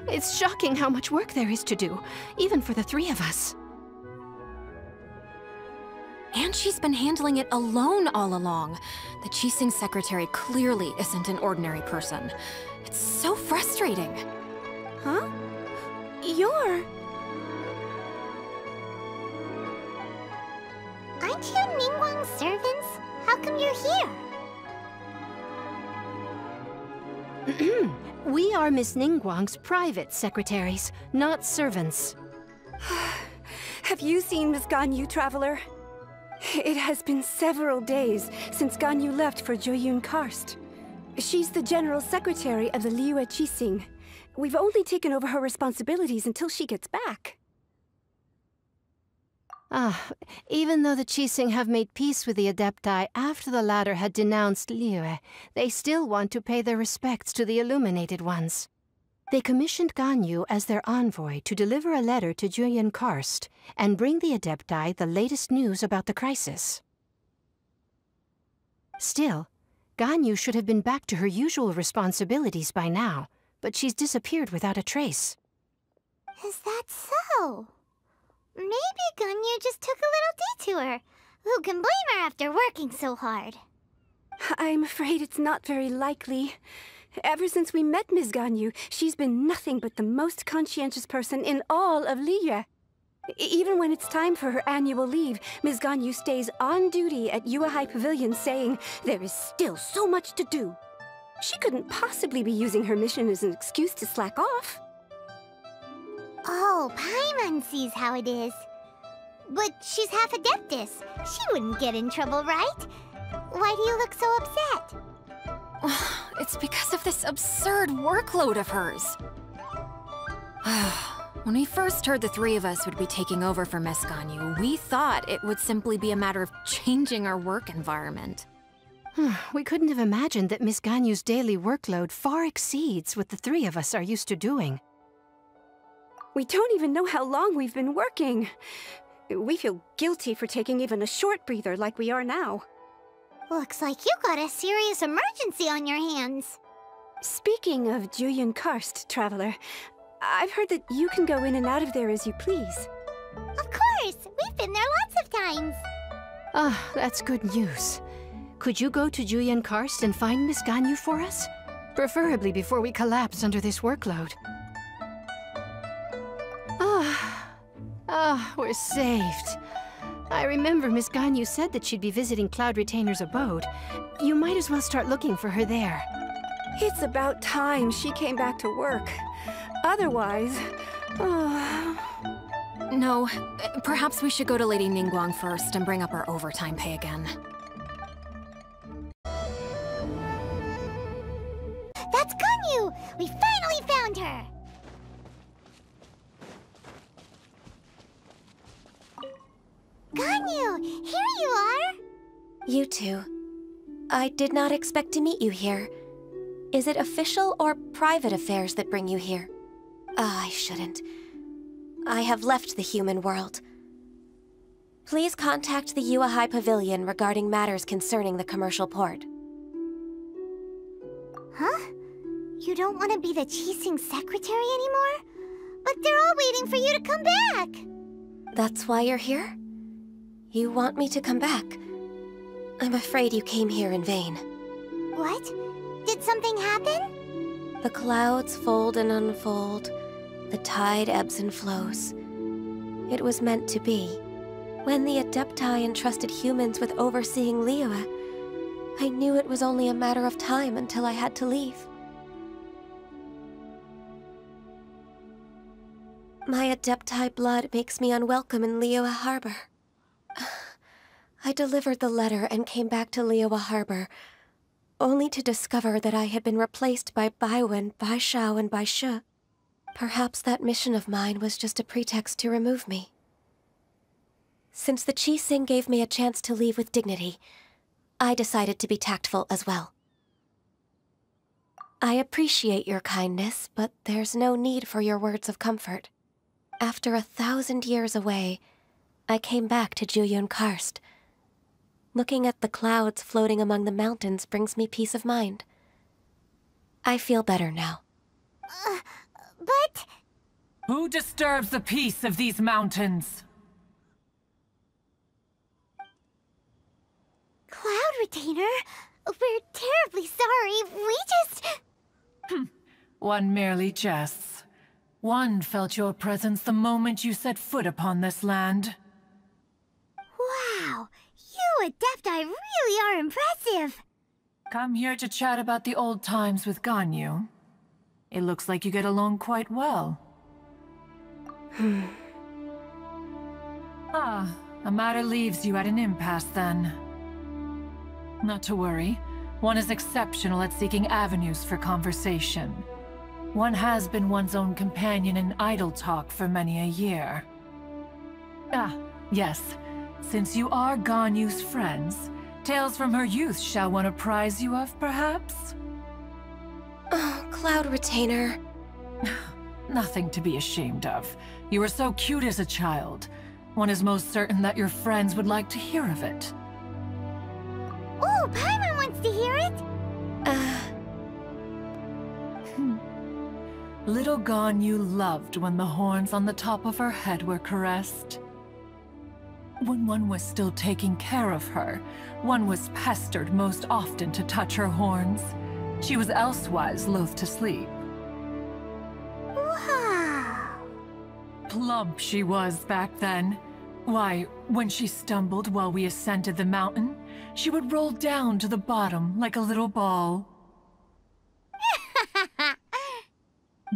It's shocking how much work there is to do, even for the three of us. And she's been handling it alone all along. The Qixing secretary clearly isn't an ordinary person. It's so frustrating. Huh? You're... Aren't you Ningguang's servants? How come you're here? We are Miss Ningguang's private secretaries, not servants. Have you seen Miss Ganyu, Traveler? It has been several days since Ganyu left for Jueyun Karst. She's the general secretary of the Liyue Qixing. We've only taken over her responsibilities until she gets back. Even though the Qixing have made peace with the Adepti after the latter had denounced Liyue, they still want to pay their respects to the Illuminated Ones. They commissioned Ganyu as their envoy to deliver a letter to Jueyun Karst and bring the Adepti the latest news about the crisis. Still, Ganyu should have been back to her usual responsibilities by now, but she's disappeared without a trace. Is that so? Maybe Ganyu just took a little detour. Who can blame her after working so hard? I'm afraid it's not very likely. Ever since we met Ms. Ganyu, she's been nothing but the most conscientious person in all of Liyue. Even when it's time for her annual leave, Ms. Ganyu stays on duty at Yuehai Pavilion saying there is still so much to do. She couldn't possibly be using her mission as an excuse to slack off. Oh, Paimon sees how it is. But she's half Adeptus. She wouldn't get in trouble, right? Why do you look so upset? It's because of this absurd workload of hers. When we first heard the three of us would be taking over for Miss Ganyu, we thought it would simply be a matter of changing our work environment. We couldn't have imagined that Miss Ganyu's daily workload far exceeds what the three of us are used to doing. We don't even know how long we've been working. We feel guilty for taking even a short breather like we are now. Looks like you got a serious emergency on your hands. Speaking of Jueyun Karst, Traveler, I've heard that you can go in and out of there as you please. Of course! We've been there lots of times. That's good news. Could you go to Jueyun Karst and find Miss Ganyu for us? Preferably before we collapse under this workload. We're saved. I remember Miss Ganyu said that she'd be visiting Cloud Retainer's abode. You might as well start looking for her there. It's about time she came back to work. Otherwise... No, perhaps we should go to Lady Ningguang first and bring up our overtime pay again. That's Ganyu! We finally found her! Ganyu, here you are! You two. I did not expect to meet you here. Is it official or private affairs that bring you here? I shouldn't. I have left the human world. Please contact the Yuehai Pavilion regarding matters concerning the commercial port. Huh? You don't want to be the Qixing secretary anymore? But they're all waiting for you to come back! That's why you're here? You want me to come back? I'm afraid you came here in vain. What? Did something happen? The clouds fold and unfold. The tide ebbs and flows. It was meant to be. When the Adepti entrusted humans with overseeing Liyue, I knew it was only a matter of time until I had to leave. My Adepti blood makes me unwelcome in Liyue Harbor. I delivered the letter and came back to Liyue Harbor, only to discover that I had been replaced by Baiwen, Baishao, and Baishe. Perhaps that mission of mine was just a pretext to remove me. Since the Qixing gave me a chance to leave with dignity, I decided to be tactful as well. I appreciate your kindness, but there's no need for your words of comfort. After 1,000 years away, I came back to Jueyun Karst. Looking at the clouds floating among the mountains brings me peace of mind. I feel better now. But... Who disturbs the peace of these mountains? Cloud Retainer, we're terribly sorry. We just... One merely jests. One felt your presence the moment you set foot upon this land. Wow, you Adepti really are impressive. Come here to chat about the old times with Ganyu. It looks like you get along quite well. A matter leaves you at an impasse then. Not to worry. One is exceptional at seeking avenues for conversation. One has been one's own companion in idle talk for many a year. Yes. Since you are Ganyu's friends, tales from her youth shall one apprise you of, perhaps? Oh, Cloud Retainer. Nothing to be ashamed of. You were so cute as a child. One is most certain that your friends would like to hear of it. Oh, Paimon wants to hear it. Little Ganyu loved when the horns on the top of her head were caressed. When one was still taking care of her, one was pestered most often to touch her horns. She was elsewise loath to sleep. Wow. Plump she was back then. Why, when she stumbled while we ascended the mountain, she would roll down to the bottom like a little ball.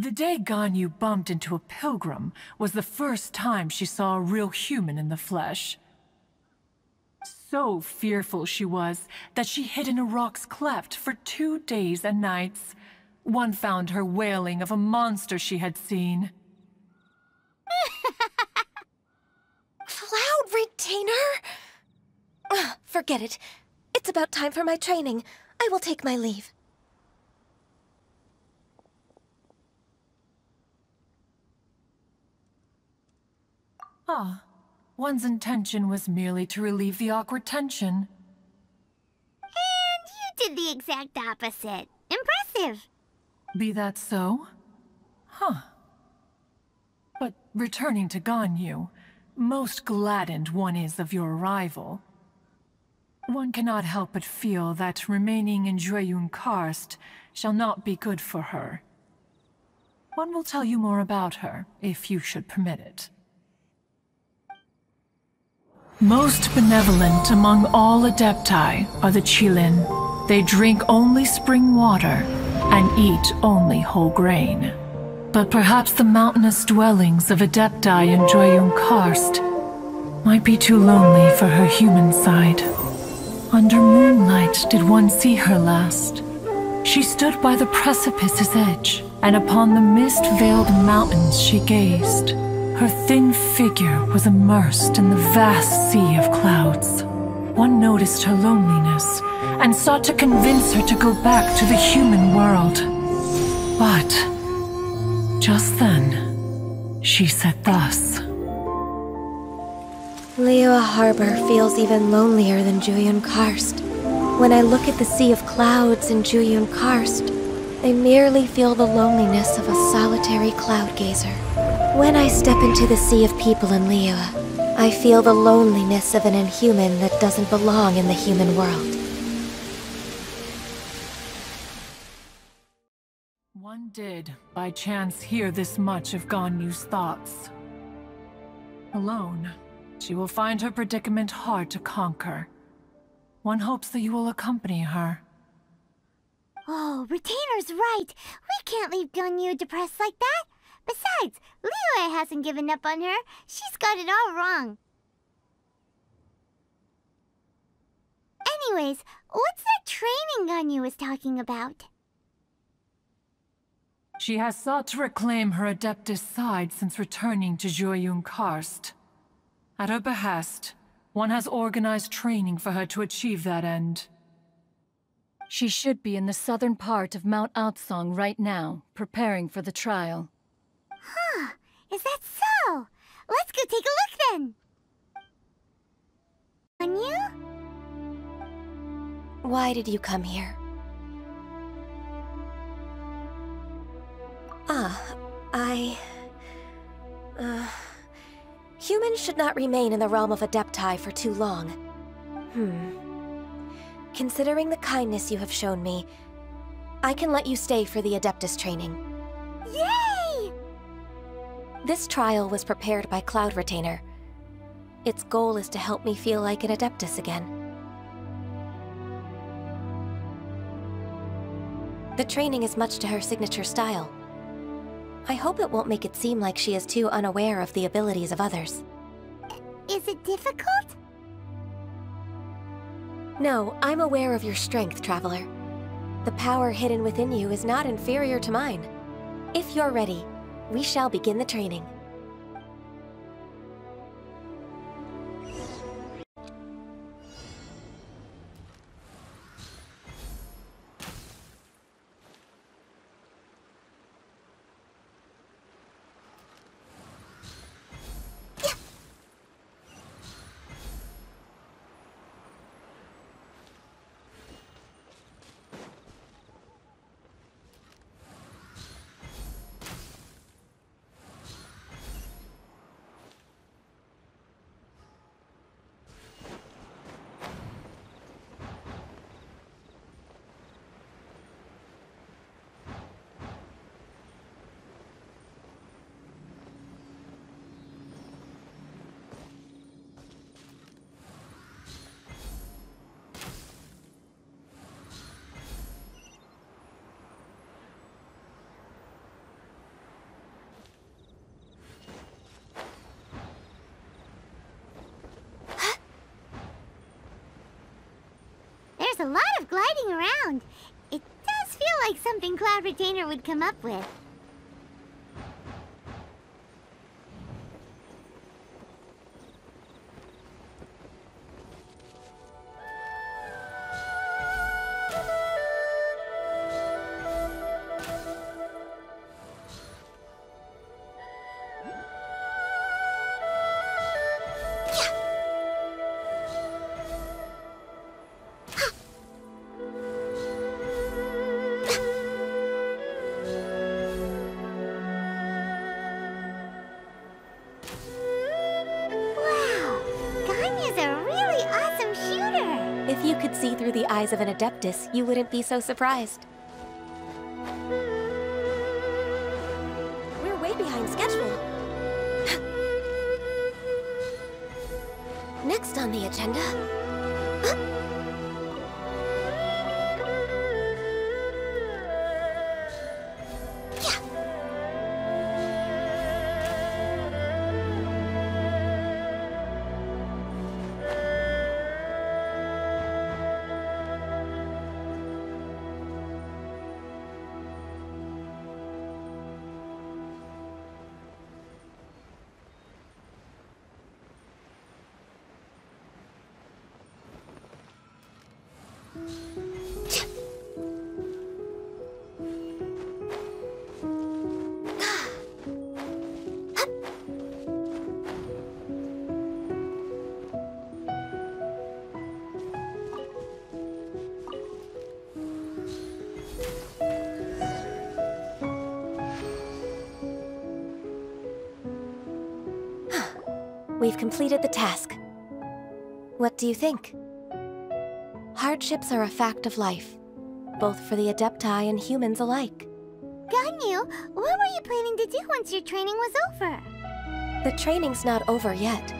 The day Ganyu bumped into a pilgrim was the first time she saw a real human in the flesh. So fearful she was that she hid in a rock's cleft for 2 days and nights. One found her wailing of a monster she had seen. Cloud Retainer? Forget it. It's about time for my training. I will take my leave. One's intention was merely to relieve the awkward tension. And you did the exact opposite. Impressive. Be that so? But returning to Ganyu, most gladdened one is of your arrival. One cannot help but feel that remaining in Jueyun Karst shall not be good for her. One will tell you more about her, if you should permit it. Most benevolent among all Adepti are the Qilin. They drink only spring water and eat only whole grain. But perhaps the mountainous dwellings of Adepti in Jueyun Karst might be too lonely for her human side. Under moonlight did one see her last. She stood by the precipice's edge, and upon the mist-veiled mountains she gazed. Her thin figure was immersed in the vast sea of clouds. One noticed her loneliness, and sought to convince her to go back to the human world. But just then, she said thus. Liyue Harbor feels even lonelier than Jueyun Karst. When I look at the sea of clouds in Jueyun Karst, I merely feel the loneliness of a solitary cloud gazer. When I step into the sea of people in Liyue, I feel the loneliness of an inhuman that doesn't belong in the human world. One did, by chance, hear this much of Ganyu's thoughts. Alone, she will find her predicament hard to conquer. One hopes that you will accompany her. Oh, Retainer's right. We can't leave Ganyu depressed like that. Besides, Liyue hasn't given up on her. She's got it all wrong. Anyways, what's that training Ganyu was talking about? She has sought to reclaim her Adeptus side since returning to Jueyun Karst. At her behest, one has organized training for her to achieve that end. She should be in the southern part of Mount Aotsong right now, preparing for the trial. Huh, is that so? Let's go take a look then! Ganyu? Why did you come here? Humans should not remain in the realm of Adepti for too long. Considering the kindness you have shown me, I can let you stay for the Adeptus training. Yay! This trial was prepared by Cloud Retainer. Its goal is to help me feel like an Adeptus again. The training is much to her signature style. I hope it won't make it seem like she is too unaware of the abilities of others. Is it difficult? No, I'm aware of your strength, Traveler. The power hidden within you is not inferior to mine. If you're ready, we shall begin the training. There's a lot of gliding around. It does feel like something Cloud Retainer would come up with. If you could see through the eyes of an Adeptus, you wouldn't be so surprised. We're way behind schedule. Next on the agenda... We've completed the task. What do you think? Hardships are a fact of life, both for the Adepti and humans alike. Ganyu, what were you planning to do once your training was over? The training's not over yet.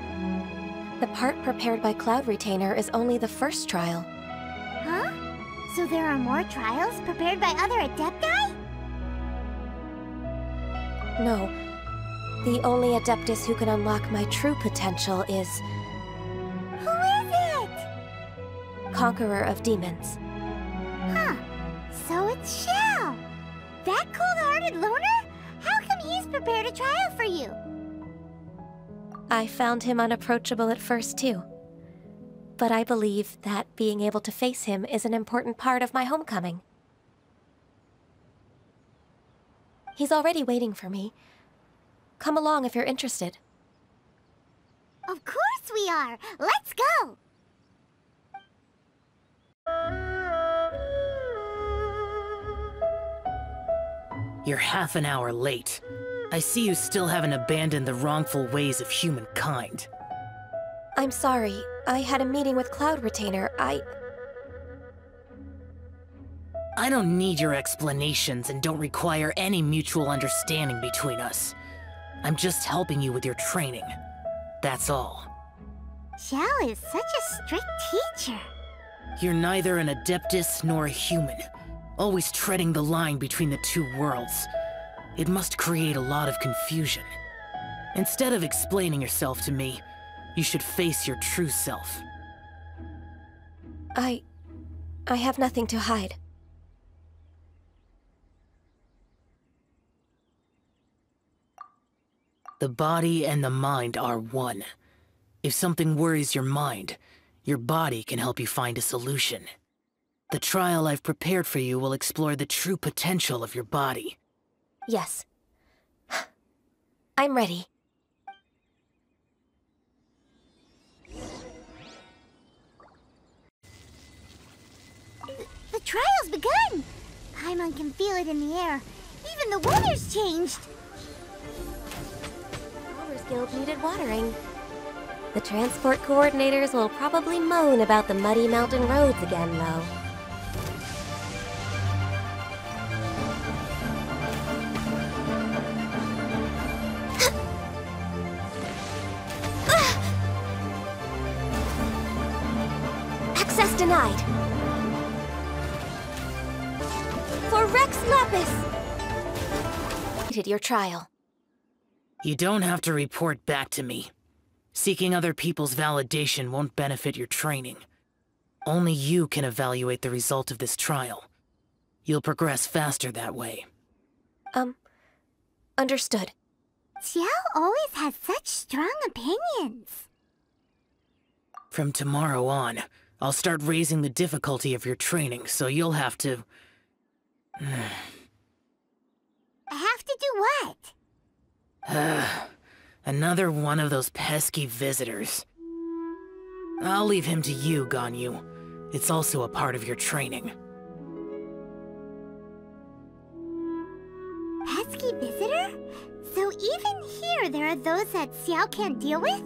The part prepared by Cloud Retainer is only the first trial. Huh? So there are more trials prepared by other Adepti? No. The only Adeptus who can unlock my true potential is... Who is it? Conqueror of Demons. Huh. So it's Shell. That cold-hearted loner? How come he's prepared a trial for you? I found him unapproachable at first, too. But I believe that being able to face him is an important part of my homecoming. He's already waiting for me. Come along if you're interested. Of course we are! Let's go! You're half an hour late. I see you still haven't abandoned the wrongful ways of humankind. I'm sorry. I had a meeting with Cloud Retainer. I don't need your explanations and don't require any mutual understanding between us. I'm just helping you with your training. That's all. Xiao is such a strict teacher. You're neither an Adeptus nor a human, always treading the line between the two worlds. It must create a lot of confusion. Instead of explaining yourself to me, you should face your true self. I have nothing to hide. The body and the mind are one. If something worries your mind, your body can help you find a solution. The trial I've prepared for you will explore the true potential of your body. Yes. I'm ready. The trial's begun! Paimon can feel it in the air. Even the water's changed! Growers Guild needed watering. The transport coordinators will probably moan about the muddy mountain roads again, though. Access denied. For Rex Lapis! Your trial. You don't have to report back to me. Seeking other people's validation won't benefit your training. Only you can evaluate the result of this trial. You'll progress faster that way. Understood. Xiao always has such strong opinions. From tomorrow on, I'll start raising the difficulty of your training, so you'll have to... I have to do what? Another one of those pesky visitors. I'll leave him to you, Ganyu. It's also a part of your training. Pesky visitor? So even here there are those that Xiao can't deal with?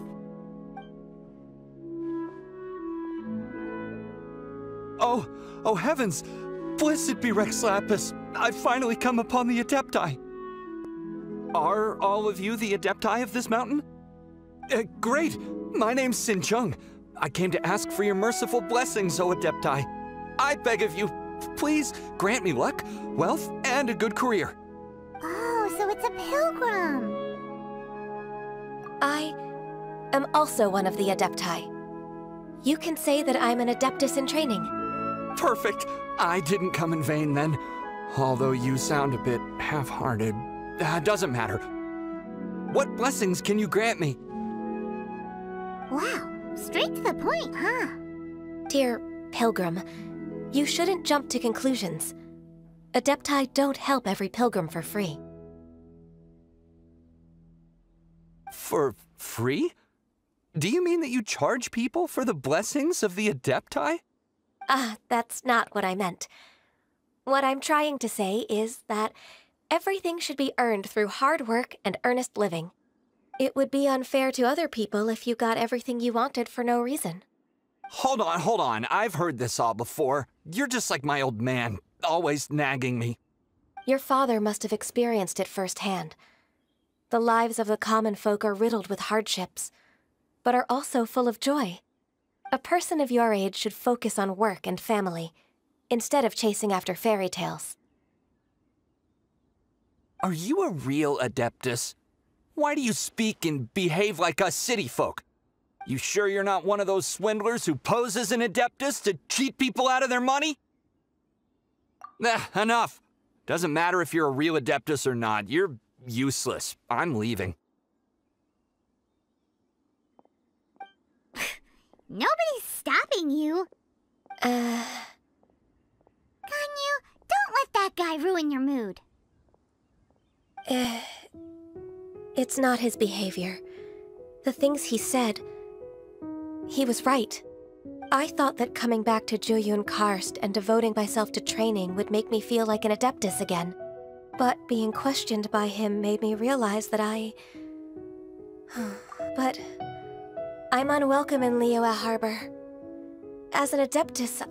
Oh heavens! Blessed be Rex Lapis! I've finally come upon the Adepti! Are all of you the Adepti of this mountain? Great! My name's Sin Chung. I came to ask for your merciful blessings, O Adepti. I beg of you, please grant me luck, wealth, and a good career. Oh, so it's a pilgrim. I am also one of the Adepti. You can say that I'm an Adeptus in training. Perfect! I didn't come in vain then. Although you sound a bit half-hearted. Doesn't matter. What blessings can you grant me? Wow, straight to the point, huh? Dear Pilgrim, you shouldn't jump to conclusions. Adepti don't help every pilgrim for free. For free? Do you mean that you charge people for the blessings of the Adepti? That's not what I meant. What I'm trying to say is that everything should be earned through hard work and earnest living. It would be unfair to other people if you got everything you wanted for no reason. Hold on. I've heard this all before. You're just like my old man, always nagging me. Your father must have experienced it firsthand. The lives of the common folk are riddled with hardships, but are also full of joy. A person of your age should focus on work and family, instead of chasing after fairy tales. Are you a real Adeptus? Why do you speak and behave like us city folk? You sure you're not one of those swindlers who pose as an Adeptus to cheat people out of their money? Enough. Doesn't matter if you're a real Adeptus or not. You're useless. I'm leaving. Nobody's stopping you. Ganyu, don't let that guy ruin your mood. It's not his behavior. The things he said, he was right. I thought that coming back to Jueyun Karst and devoting myself to training would make me feel like an Adeptus again. But being questioned by him made me realize that But I'm unwelcome in Liyue Harbor. As an Adeptus,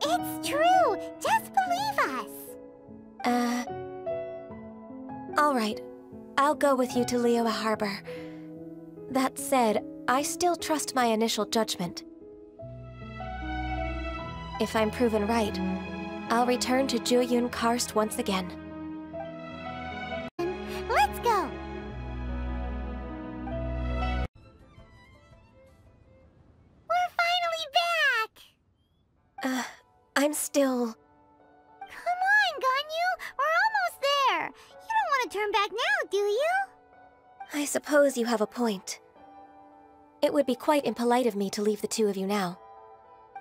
It's true! Just believe us! Alright. I'll go with you to Liyue Harbor. That said, I still trust my initial judgment. If I'm proven right, I'll return to Jueyun Karst once again. Let's go! We're finally back! I'm still... Come on, Ganyu! We're almost there! You don't want to turn back now, do you? I suppose you have a point. It would be quite impolite of me to leave the two of you now.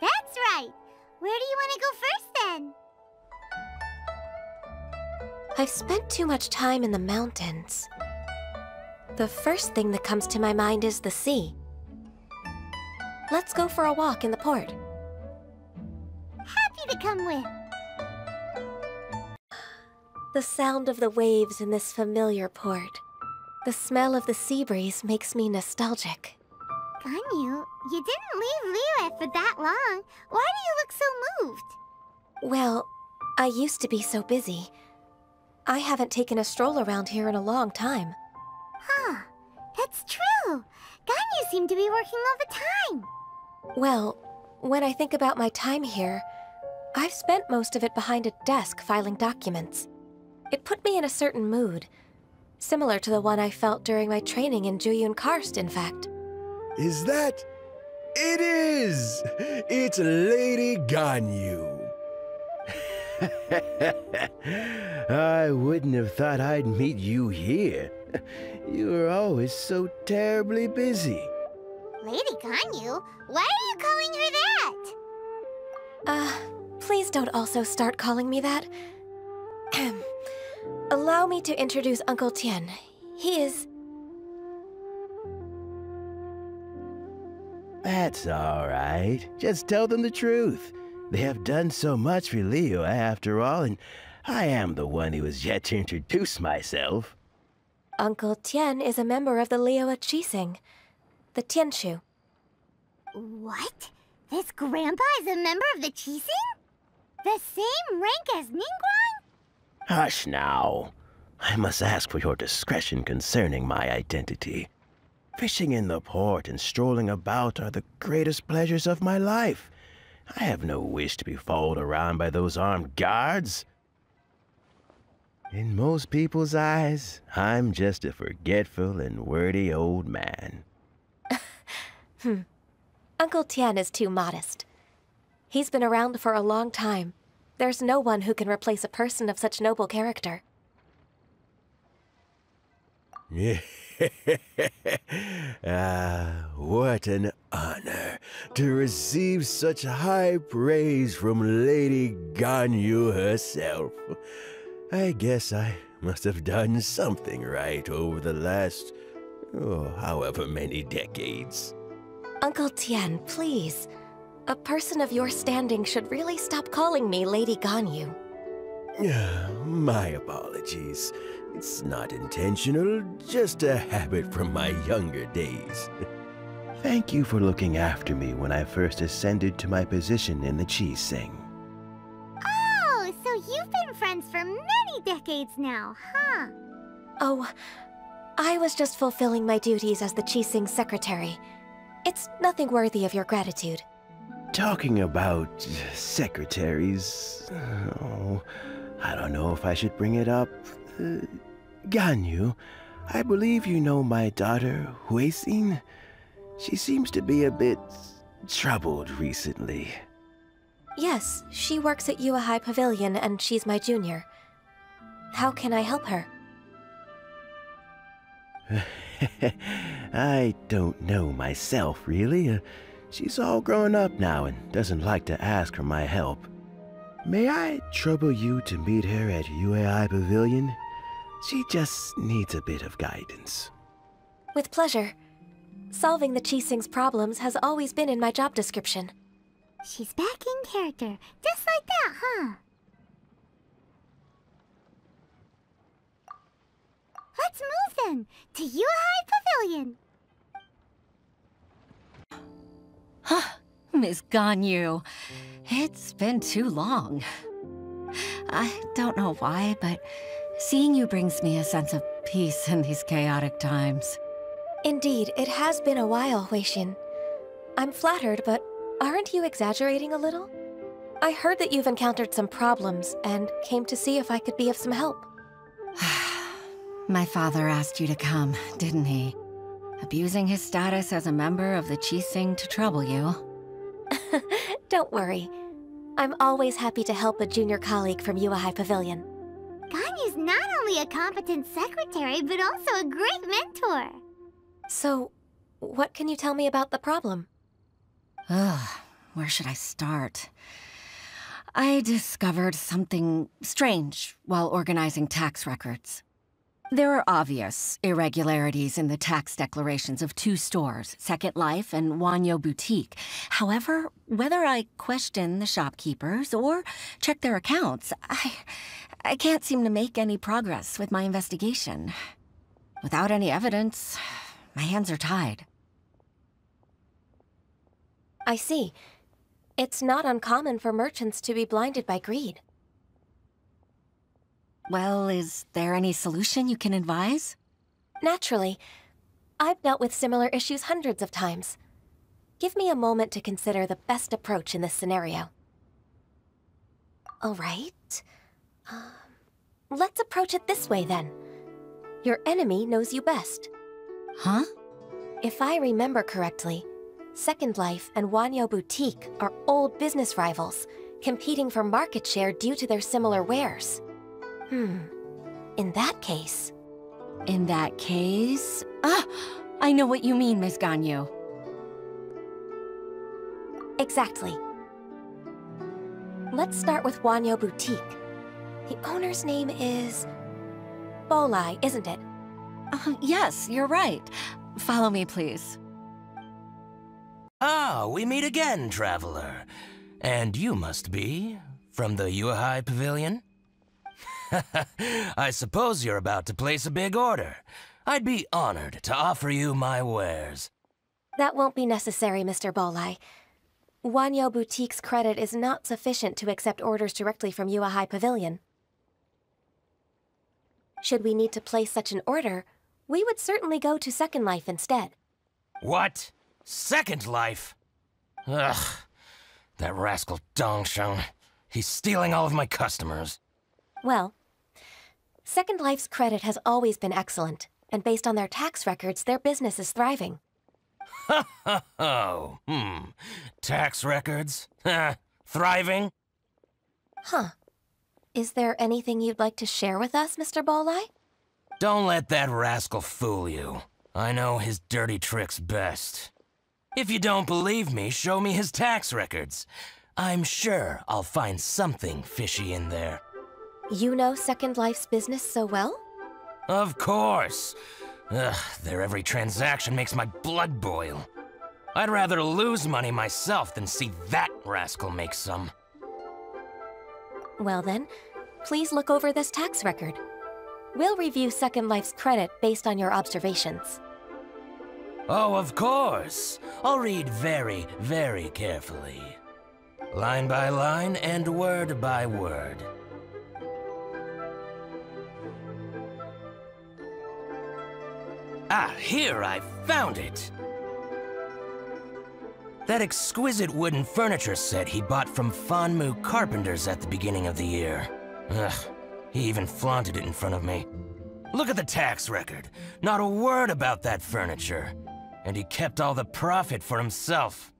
That's right! Where do you want to go first, then? I've spent too much time in the mountains. The first thing that comes to my mind is the sea. Let's go for a walk in the port. Happy to come with. The sound of the waves in this familiar port. The smell of the sea breeze makes me nostalgic. Ganyu, you didn't leave Liyue for that long. Why do you look so moved? Well, I used to be so busy. I haven't taken a stroll around here in a long time. Huh, that's true. Ganyu seemed to be working all the time. Well, when I think about my time here, I've spent most of it behind a desk filing documents. It put me in a certain mood, similar to the one I felt during my training in Jueyun Karst, in fact. Is that... It is! It's Lady Ganyu. I wouldn't have thought I'd meet you here. You were always so terribly busy. Lady Ganyu? Why are you calling her that? Please don't also start calling me that. Allow me to introduce Uncle Tien. He is... That's all right. Just tell them the truth. They have done so much for Liyue after all, and I am the one who has yet to introduce myself. Uncle Tien is a member of the Liyue Qixing, the Tianshu. What? This grandpa is a member of the Qixing? The same rank as Ningguang? Hush now. I must ask for your discretion concerning my identity. Fishing in the port and strolling about are the greatest pleasures of my life. I have no wish to be followed around by those armed guards. In most people's eyes, I'm just a forgetful and wordy old man. Uncle Tien is too modest. He's been around for a long time. There's no one who can replace a person of such noble character. What an honor to receive such high praise from Lady Ganyu herself. I guess I must have done something right over the last, however many decades. Uncle Tien, please. A person of your standing should really stop calling me Lady Ganyu. My apologies. It's not intentional, just a habit from my younger days. Thank you for looking after me when I first ascended to my position in the Qixing. Oh, so you've been friends for many decades now, huh? Oh, I was just fulfilling my duties as the Qixing secretary. It's nothing worthy of your gratitude. Talking about secretaries... I don't know if I should bring it up. Ganyu, I believe you know my daughter, Huixin. She seems to be a bit troubled recently. Yes, she works at Yue High Pavilion and she's my junior. How can I help her? I don't know myself, really. She's all grown up now and doesn't like to ask for my help. May I trouble you to meet her at Yue High Pavilion? She just needs a bit of guidance. With pleasure. Solving the Qixing's problems has always been in my job description. She's back in character, just like that, huh? Pavilion! To Yuhai Pavilion! Miss Ganyu, it's been too long. I don't know why, but seeing you brings me a sense of peace in these chaotic times. Indeed, it has been a while, Huixin. I'm flattered, but aren't you exaggerating a little? I heard that you've encountered some problems and came to see if I could be of some help. My father asked you to come, didn't he? Abusing his status as a member of the Qixing to trouble you. Don't worry. I'm always happy to help a junior colleague from Yuhai Pavilion. Ganyu's not only a competent secretary, but also a great mentor. So, what can you tell me about the problem? Where should I start? I discovered something strange while organizing tax records. There are obvious irregularities in the tax declarations of two stores, Second Life and Wanyo Boutique. However, whether I question the shopkeepers or check their accounts, I can't seem to make any progress with my investigation. Without any evidence, my hands are tied. I see. It's not uncommon for merchants to be blinded by greed. Well, is there any solution you can advise? Naturally. I've dealt with similar issues hundreds of times. Give me a moment to consider the best approach in this scenario. All right. Let's approach it this way, then. Your enemy knows you best. Huh? If I remember correctly, Second Life and Wanyo Boutique are old business rivals, competing for market share due to their similar wares. In that case... In that case... I know what you mean, Miss Ganyu. Exactly. Let's start with Wanyo Boutique. The owner's name is... Bolai, isn't it? Yes, you're right. Follow me, please. Ah, we meet again, traveler. And you must be from the Yuhai Pavilion? I suppose you're about to place a big order. I'd be honored to offer you my wares. That won't be necessary, Mr. Bolai. Wanyo Boutique's credit is not sufficient to accept orders directly from Yuhai Pavilion. Should we need to place such an order, we would certainly go to Second Life instead. What? Second Life? Ugh. That rascal Dongsheng. He's stealing all of my customers. Well, Second Life's credit has always been excellent, and based on their tax records, their business is thriving. Tax records? Thriving? Huh. Is there anything you'd like to share with us, Mr. Bolai? Don't let that rascal fool you. I know his dirty tricks best. If you don't believe me, show me his tax records. I'm sure I'll find something fishy in there. You know Second Life's business so well? Of course. Ugh, their every transaction makes my blood boil. I'd rather lose money myself than see that rascal make some. Well then, please look over this tax record. We'll review Second Life's credit based on your observations. Oh, of course. I'll read very, very carefully. Line by line and word by word. Ah, here, I found it! That exquisite wooden furniture set he bought from Fanmu Carpenters at the beginning of the year. Ugh, he even flaunted it in front of me. Look at the tax record. Not a word about that furniture. And he kept all the profit for himself.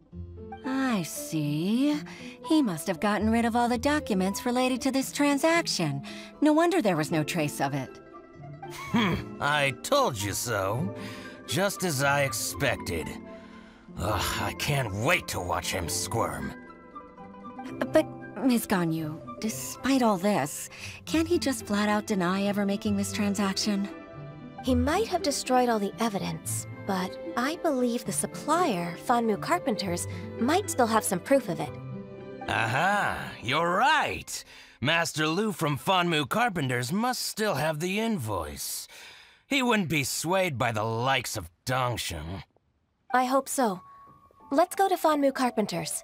I see. He must have gotten rid of all the documents related to this transaction. No wonder there was no trace of it. I told you so. Just as I expected. Ugh, I can't wait to watch him squirm. But, Ms. Ganyu, despite all this, can't he just flat out deny ever making this transaction? He might have destroyed all the evidence, but I believe the supplier, Fanmu Carpenters, might still have some proof of it. Aha, you're right. Master Lu from Fanmu Carpenters must still have the invoice. He wouldn't be swayed by the likes of Dongsheng. I hope so. Let's go to Fanmu Carpenter's.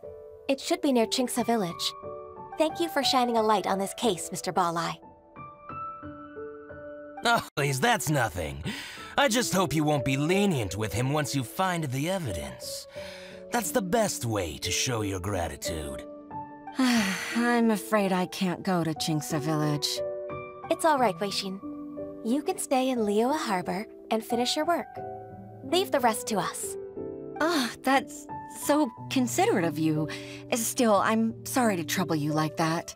It should be near Qingce Village. Thank you for shining a light on this case, Mr. Balai. Oh, please, that's nothing. I just hope you won't be lenient with him once you find the evidence. That's the best way to show your gratitude. I'm afraid I can't go to Qingce Village. It's all right, Weixin. You can stay in Liyue Harbor and finish your work. Leave the rest to us. Ah, that's so considerate of you. Still, I'm sorry to trouble you like that.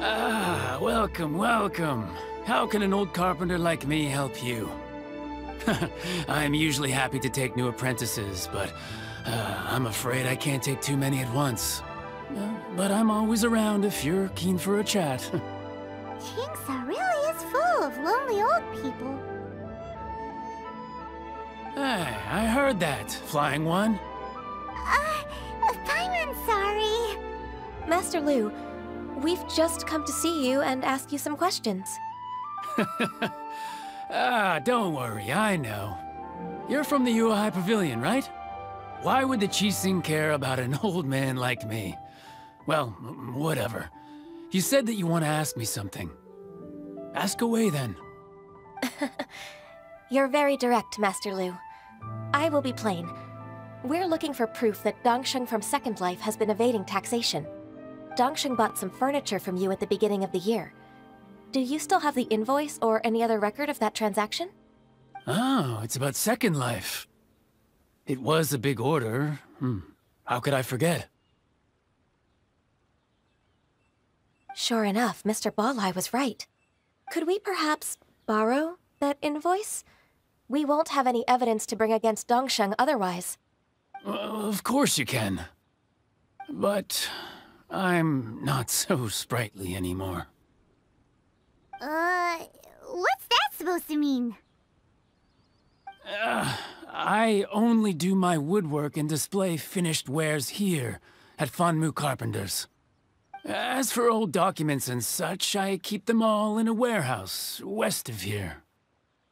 Ah, welcome, welcome. How can an old carpenter like me help you? I'm usually happy to take new apprentices, but I'm afraid I can't take too many at once. But I'm always around if you're keen for a chat. Qingce really is full of lonely old people. Hey, I heard that, Flying One. I'm sorry. Master Lu, we've just come to see you and ask you some questions. Don't worry, I know. You're from the Yuehai Pavilion, right? Why would the Qixing care about an old man like me? Well, whatever. You said that you want to ask me something. Ask away, then. You're very direct, Master Lu. I will be plain. We're looking for proof that Dongsheng from Second Life has been evading taxation. Dongsheng bought some furniture from you at the beginning of the year. Do you still have the invoice or any other record of that transaction? Oh, it's about Second Life. It was a big order. How could I forget? Sure enough, Mr. Balai was right. Could we perhaps borrow that invoice? We won't have any evidence to bring against Dongsheng otherwise. Of course you can. But I'm not so sprightly anymore. What's that supposed to mean? I only do my woodwork and display finished wares here at Fanmu Carpenter's. As for old documents and such, I keep them all in a warehouse west of here.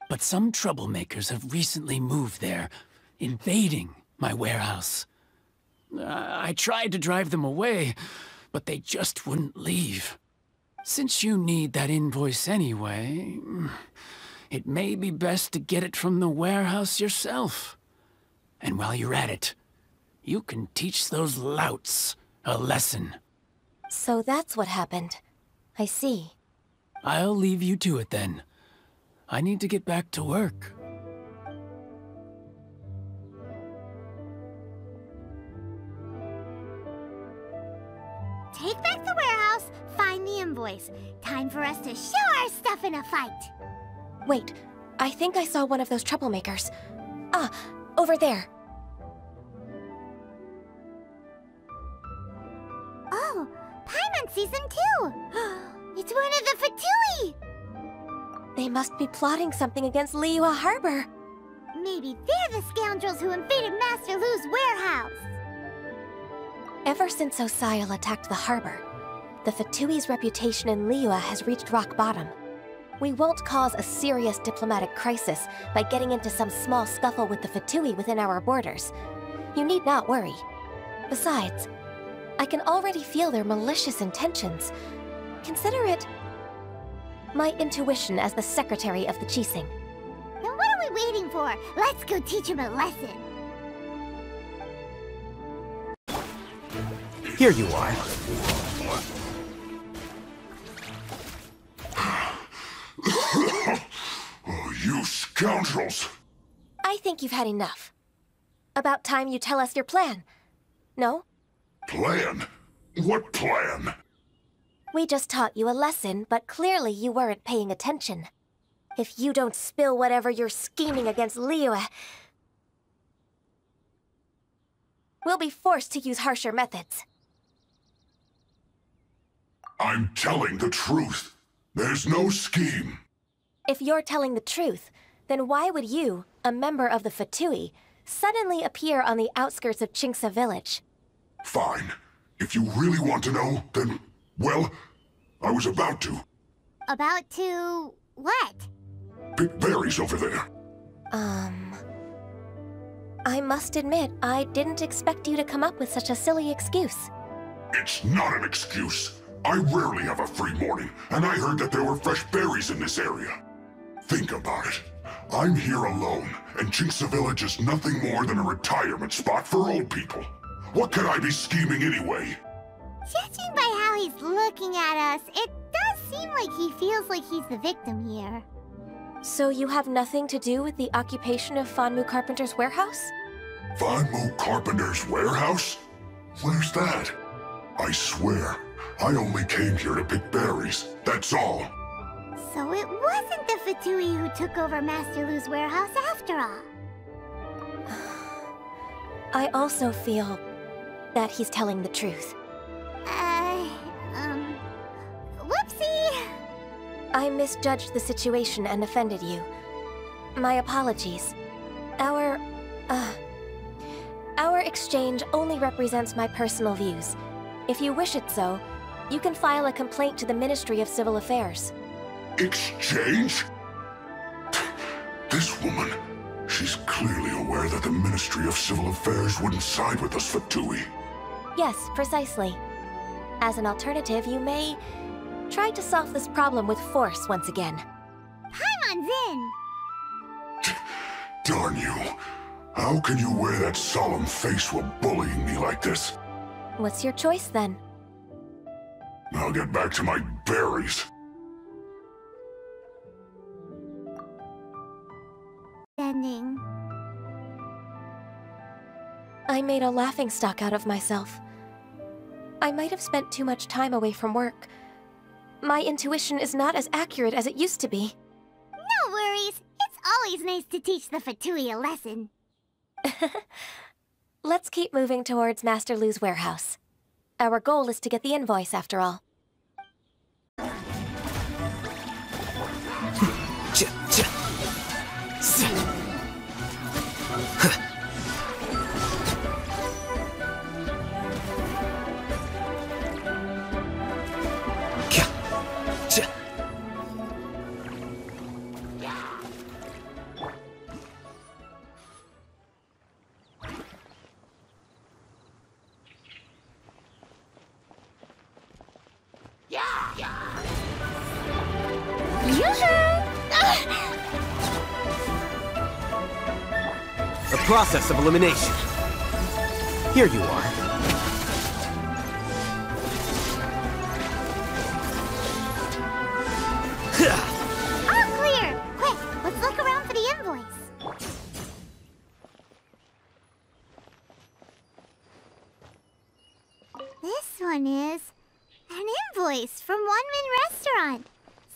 But some troublemakers have recently moved there, invading my warehouse. I tried to drive them away, but they just wouldn't leave. Since you need that invoice anyway, it may be best to get it from the warehouse yourself. And while you're at it, you can teach those louts a lesson. So that's what happened. I see. I'll leave you to it then. I need to get back to work. Take back the warehouse, find the invoice. Time for us to show our stuff in a fight. Wait, I think I saw one of those troublemakers. Ah, over there. Oh, Paimon sees them too. It's one of the Fatui. They must be plotting something against Liyue Harbor. Maybe they're the scoundrels who invaded Master Lu's warehouse. Ever since Osial attacked the harbor, the Fatui's reputation in Liyue has reached rock bottom. We won't cause a serious diplomatic crisis by getting into some small scuffle with the Fatui within our borders. You need not worry. Besides, I can already feel their malicious intentions. Consider it my intuition as the secretary of the Qixing. Then what are we waiting for? Let's go teach him a lesson. Here you are. Oh, you scoundrels! I think you've had enough. About time you tell us your plan. No? Plan? What plan? We just taught you a lesson, but clearly you weren't paying attention. If you don't spill whatever you're scheming against Liyue, we'll be forced to use harsher methods. I'm telling the truth. There's no scheme. If you're telling the truth, then why would you, a member of the Fatui, suddenly appear on the outskirts of Qingce Village? Fine. If you really want to know, then, well, I was about to. About to... What? Pick berries over there. I must admit, I didn't expect you to come up with such a silly excuse. It's not an excuse. I rarely have a free morning, and I heard that there were fresh berries in this area. Think about it. I'm here alone, and Jinxa Village is nothing more than a retirement spot for old people. What could I be scheming anyway? Judging by how he's looking at us, it does seem like he feels like he's the victim here. So you have nothing to do with the occupation of Fanmu Carpenter's warehouse? Fanmu Carpenter's warehouse? Where's that? I swear, I only came here to pick berries, that's all. So it wasn't the Fatui who took over Master Lu's warehouse after all. I also feel that he's telling the truth. Whoopsie! I misjudged the situation and offended you. My apologies. Our exchange only represents my personal views. If you wish it so, you can file a complaint to the Ministry of Civil Affairs. Exchange? This woman, she's clearly aware that the Ministry of Civil Affairs wouldn't side with us, Fatui. Yes, precisely. As an alternative, you may try to solve this problem with force once again. Paimon's in! Darn you. How can you wear that solemn face while bullying me like this? What's your choice, then? I'll get back to my berries. Ending. I made a laughingstock out of myself. I might have spent too much time away from work. My intuition is not as accurate as it used to be. No worries. It's always nice to teach the Fatui a lesson. Let's keep moving towards Master Lu's warehouse. Our goal is to get the invoice, after all. The process of elimination. Here you are. All clear! Quick, let's look around for the invoice. This one is an invoice from One Min Restaurant.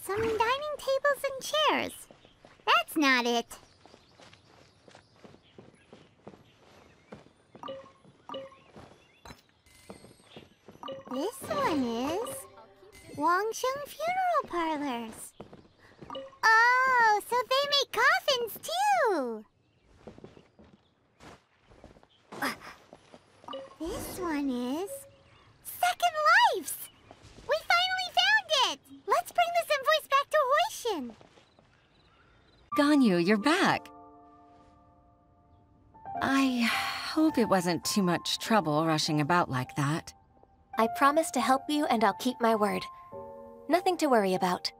Some dining tables and chairs. That's not it. This one is Wangsheng Funeral Parlors. Oh, so they make coffins too! This one is Second Lives! We finally found it! Let's bring this invoice back to Hoishin! Ganyu, you're back. I hope it wasn't too much trouble rushing about like that. I promise to help you, and I'll keep my word. Nothing to worry about.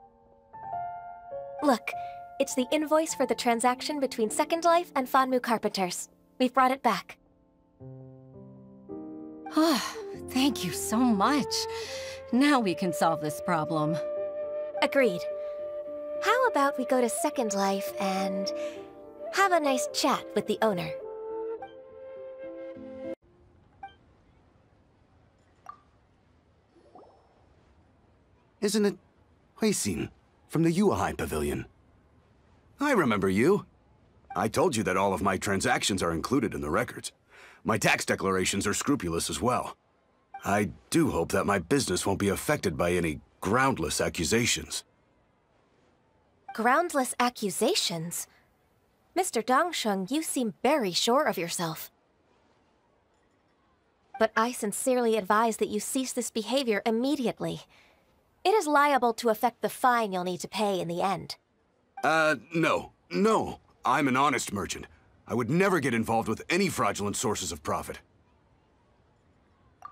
Look, it's the invoice for the transaction between Second Life and Fanmu Carpenters. We've brought it back. Oh, thank you so much. Now we can solve this problem. Agreed. How about we go to Second Life and have a nice chat with the owner? Isn't it Huixin from the Yuehai Pavilion? I remember you. I told you that all of my transactions are included in the records. My tax declarations are scrupulous as well. I do hope that my business won't be affected by any groundless accusations. Groundless accusations? Mr. Dongsheng, you seem very sure of yourself. But I sincerely advise that you cease this behavior immediately. It is liable to affect the fine you'll need to pay in the end. No. No. I'm an honest merchant. I would never get involved with any fraudulent sources of profit.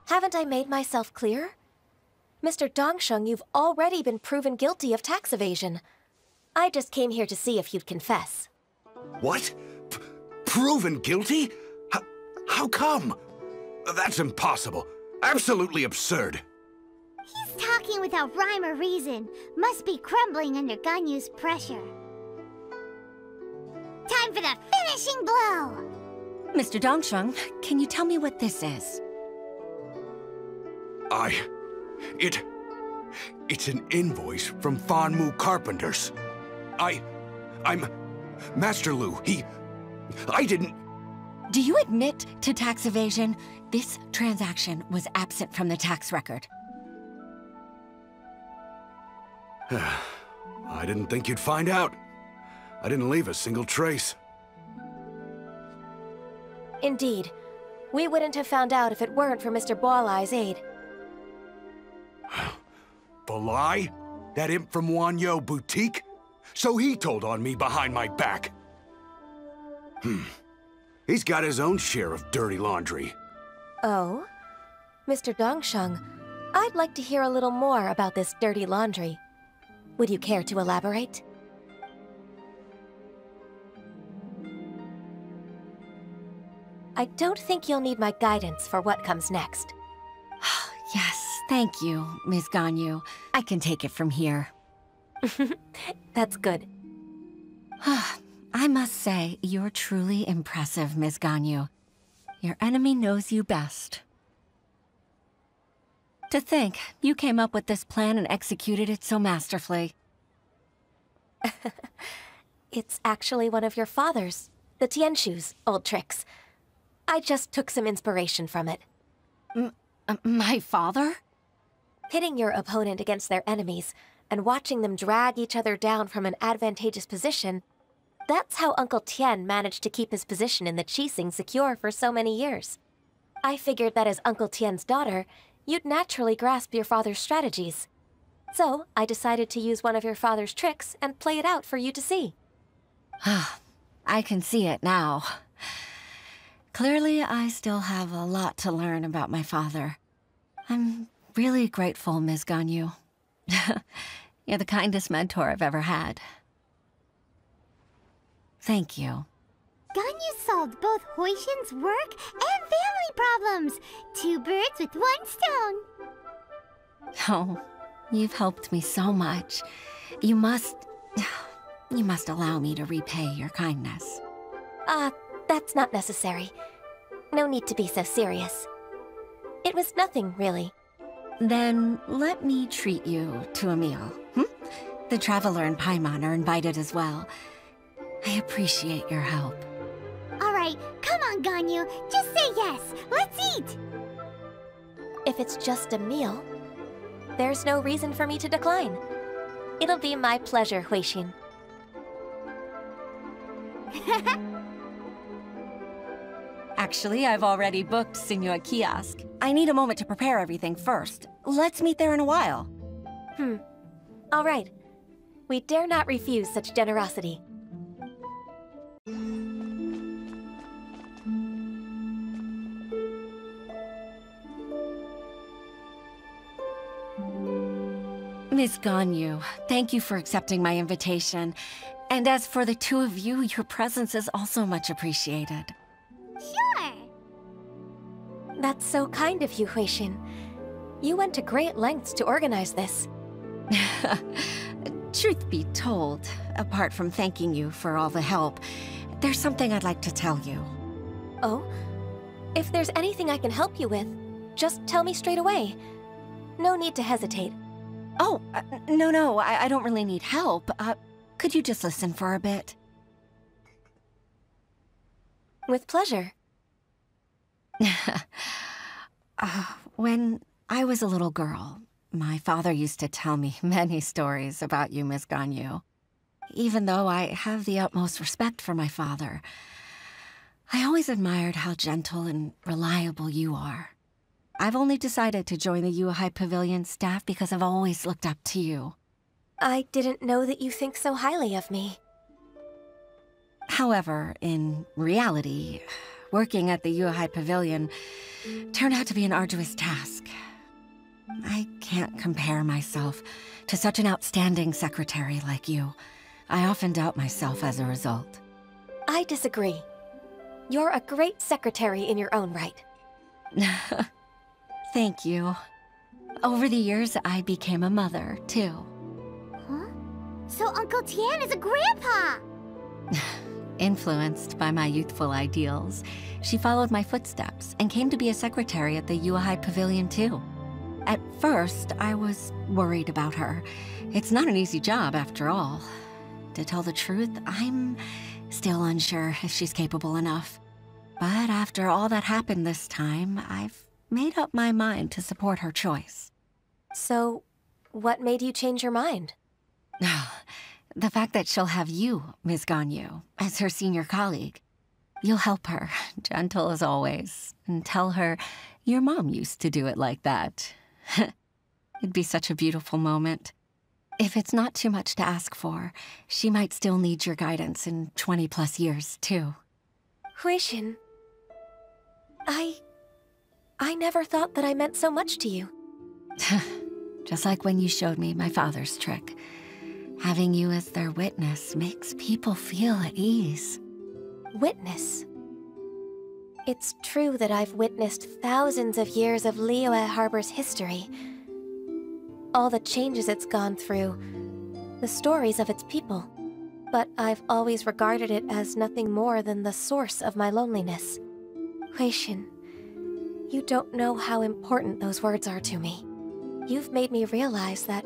Haven't I made myself clear? Mr. Dongsheng, you've already been proven guilty of tax evasion. I just came here to see if you'd confess. What? Proven guilty? How come? That's impossible. Absolutely absurd. He's talking without rhyme or reason. Must be crumbling under Ganyu's pressure. Time for the finishing blow! Mr. Dongsheng, can you tell me what this is? It's an invoice from Fanmu Carpenters. I'm Master Lu. I didn't... Do you admit to tax evasion? This transaction was absent from the tax record. I didn't think you'd find out. I didn't leave a single trace. Indeed. We wouldn't have found out if it weren't for Mr. Boalai's aid. Balai? That imp from Wanyo Boutique? So he told on me behind my back. He's got his own share of dirty laundry. Oh? Mr. Dongsheng, I'd like to hear a little more about this dirty laundry. Would you care to elaborate? I don't think you'll need my guidance for what comes next. Yes, thank you, Ms. Ganyu. I can take it from here. That's good. I must say, you're truly impressive, Ms. Ganyu. Your enemy knows you best. To think, you came up with this plan and executed it so masterfully. It's actually one of your father's, the Tianshu's, old tricks. I just took some inspiration from it. My father? Pitting your opponent against their enemies and watching them drag each other down from an advantageous position, that's how Uncle Tian managed to keep his position in the Qixing secure for so many years. I figured that as Uncle Tian's daughter, you'd naturally grasp your father's strategies. So I decided to use one of your father's tricks and play it out for you to see. I can see it now. Clearly, I still have a lot to learn about my father. I'm really grateful, Ms. Ganyu. You're the kindest mentor I've ever had. Thank you. Ganyu solved both Huixin's work and family problems. 2 birds with 1 stone. Oh, you've helped me so much. You must allow me to repay your kindness. That's not necessary. No need to be so serious. It was nothing, really. Then let me treat you to a meal. The Traveler and Paimon are invited as well. I appreciate your help. All right, come on, Ganyu. Just say yes. Let's eat. If it's just a meal, there's no reason for me to decline. It'll be my pleasure, Huixin. Actually, I've already booked Signor Kiosk. I need a moment to prepare everything first. Let's meet there in a while. All right. We dare not refuse such generosity. Miss Ganyu, thank you for accepting my invitation. And as for the 2 of you, your presence is also much appreciated. Sure. That's so kind of you, Huixin. You went to great lengths to organize this. Truth be told, apart from thanking you for all the help, there's something I'd like to tell you. Oh? If there's anything I can help you with, just tell me straight away. No need to hesitate. Oh, no, I don't really need help. Could you just listen for a bit? With pleasure. When I was a little girl, my father used to tell me many stories about you, Miss Ganyu. Even though I have the utmost respect for my father, I always admired how gentle and reliable you are. I've only decided to join the Yuhai Pavilion staff because I've always looked up to you. I didn't know that you think so highly of me. However, in reality, working at the Yuhai Pavilion turned out to be an arduous task. I can't compare myself to such an outstanding secretary like you. I often doubt myself as a result. I disagree. You're a great secretary in your own right. Thank you. Over the years, I became a mother, too. Huh? So Uncle Tian is a grandpa! Influenced by my youthful ideals, she followed my footsteps and came to be a secretary at the Yuhai Pavilion, too. At first, I was worried about her. It's not an easy job, after all. To tell the truth, I'm still unsure if she's capable enough. But after all that happened this time, I've made up my mind to support her choice. So, what made you change your mind? The fact that she'll have you, Ms. Ganyu, as her senior colleague. You'll help her, gentle as always, and tell her your mom used to do it like that. It'd be such a beautiful moment. If it's not too much to ask for, she might still need your guidance in 20+ years, too. Huixin, I never thought that I meant so much to you. Just like when you showed me my father's trick. Having you as their witness makes people feel at ease. Witness? It's true that I've witnessed thousands of years of Liyue Harbor's history. All the changes it's gone through, the stories of its people. But I've always regarded it as nothing more than the source of my loneliness. Huixin, you don't know how important those words are to me. You've made me realize that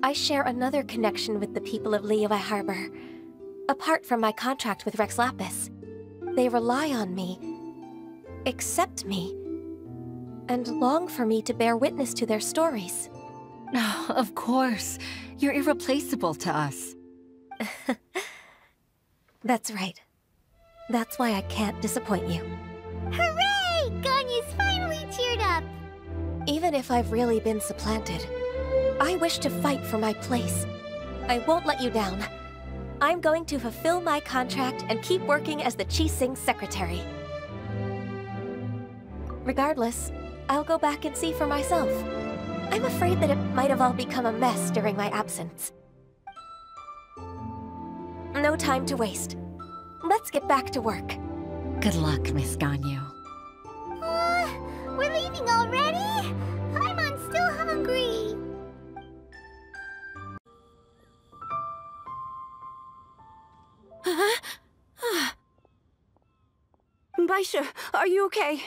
I share another connection with the people of Liyue Harbor. Apart from my contract with Rex Lapis, they rely on me, accept me, and long for me to bear witness to their stories. Oh, of course. You're irreplaceable to us. That's right. That's why I can't disappoint you. Hooray! Ganyu's finally cheered up! Even if I've really been supplanted, I wish to fight for my place. I won't let you down. I'm going to fulfill my contract and keep working as the Qixing secretary. Regardless, I'll go back and see for myself. I'm afraid that it might have all become a mess during my absence. No time to waste. Let's get back to work. Good luck, Miss Ganyu. We're leaving already? I'm still hungry. Baisha, are you okay?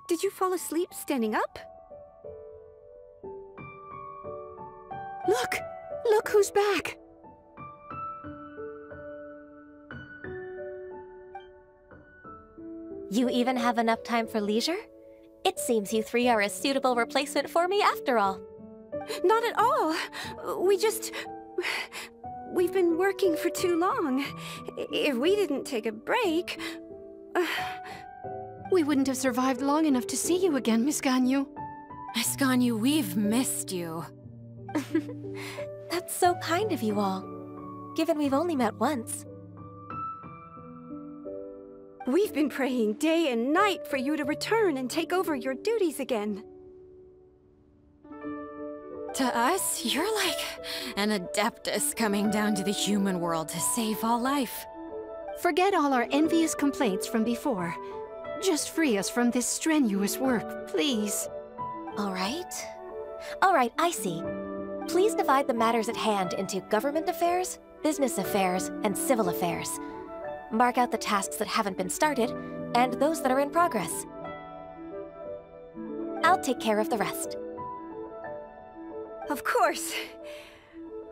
Did you fall asleep standing up? Look! Look who's back! You even have enough time for leisure? It seems you three are a suitable replacement for me after all. Not at all. We've been working for too long. If we didn't take a break... We wouldn't have survived long enough to see you again, Miss Ganyu. Miss Ganyu, we've missed you. That's so kind of you all, given we've only met once. We've been praying day and night for you to return and take over your duties again. To us, you're like an adeptus coming down to the human world to save all life. Forget all our envious complaints from before. Just free us from this strenuous work, please. All right. All right, I see. Please divide the matters at hand into government affairs, business affairs, and civil affairs. Mark out the tasks that haven't been started, and those that are in progress. I'll take care of the rest. Of course.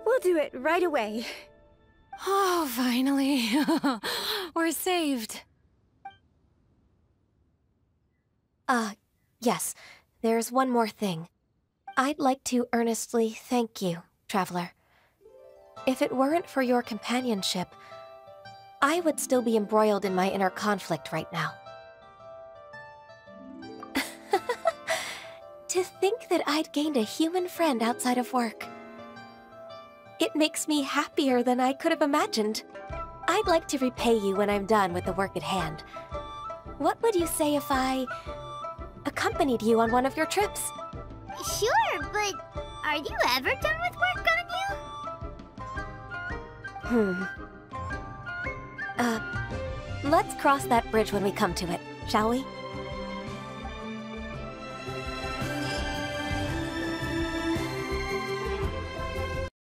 We'll do it right away. Oh, finally. We're saved. Yes. There's one more thing. I'd like to earnestly thank you, Traveler. If it weren't for your companionship, I would still be embroiled in my inner conflict right now. To think that I'd gained a human friend outside of work. It makes me happier than I could have imagined. I'd like to repay you when I'm done with the work at hand. What would you say if I accompanied you on one of your trips? Sure, but are you ever done with work, Ganyu? Let's cross that bridge when we come to it, shall we?